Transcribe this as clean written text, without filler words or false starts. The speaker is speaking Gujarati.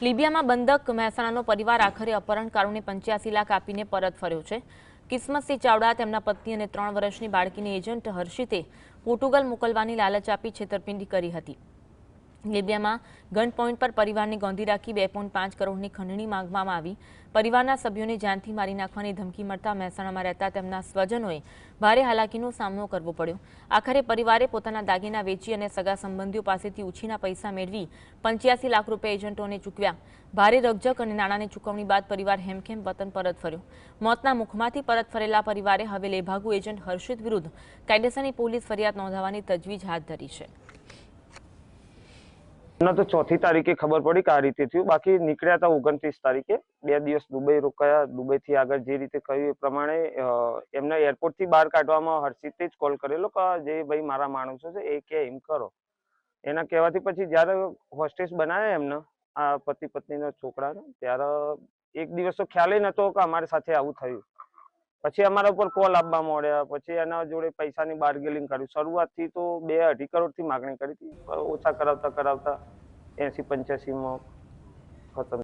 લીબિયામાં બંધક મહેસાણાનો પરિવાર આખરે અપહરણકારોને 85 લાખ આપીને પરત ફર્યો છે। કિસ્મતસિંહ ચાવડા તેમના પત્ની અને 3 વર્ષની બાળકીને એજન્ટ હર્ષિતે પોર્ટુગલ મોકલવાની લાલચ આપી છેતરપિંડી કરી હતી। લીબિયામાં ગન પોઈન્ટ પર પરિવારને ગોંધી રાખી 2.5 કરોડની ખંડણી માંગવામાં આવી। પરિવારના સભ્યોને જાનથી મારી નાખવાની ધમકી મળતા મહેસાણામાં રહેતા તેમના સ્વજનોએ ભારે હાલાકીનો સામનો કરવો પડ્યો। આખરે પરિવારે પોતાના દાગીના વેચી અને સગા સંબંધીઓ પાસેથી ઉછીના પૈસા મેળવી 85 લાખ રૂપિયા એજન્ટોને ચૂકવ્યા। ભારે રકઝક અને નાણાંની ચૂકવણી બાદ પરિવાર હેમખેમ વતન પરત ફર્યો। મોતના મુખમાંથી પરત ફરેલા પરિવારે હવે લેભાગુ એજન્ટ હર્ષિત વિરુદ્ધ કાયદેસરની પોલીસ ફરિયાદ નોંધાવવાની તજવીજ હાથ ધરી છે। તો 4મી તારીખે ખબર પડી કે આ રીતે થયું। બાકી નીકળ્યા હતા 29 તારીખે 2 દિવસ દુબઈ રોકાયા। દુબઈથી આગળ જે રીતે કહ્યું એ પ્રમાણે એમને એરપોર્ટથી બહાર કાઢવામાં હર્ષિતે જ કોલ કરેલો કે જે ભાઈ મારા માણસો છે એ કે એમ કરો। એના કહેવાથી પછી જ્યારે હોસ્ટેસ બનાવ્યા એમને આ પતિ પત્નીના છોકરાને ત્યારે એક દિવસ તો ખ્યાલ નહોતો કે અમારી સાથે આવું થયું। પછી અમારા ઉપર કોલ આપવા માંડ્યા। પછી એના જોડે પૈસાની બાર્ગેનિંગ કર્યું। શરૂઆતથી તો 2-2.5 કરોડથી માગણી કરી હતી, ઓછા કરાવતા 80-85 માં ખતમ।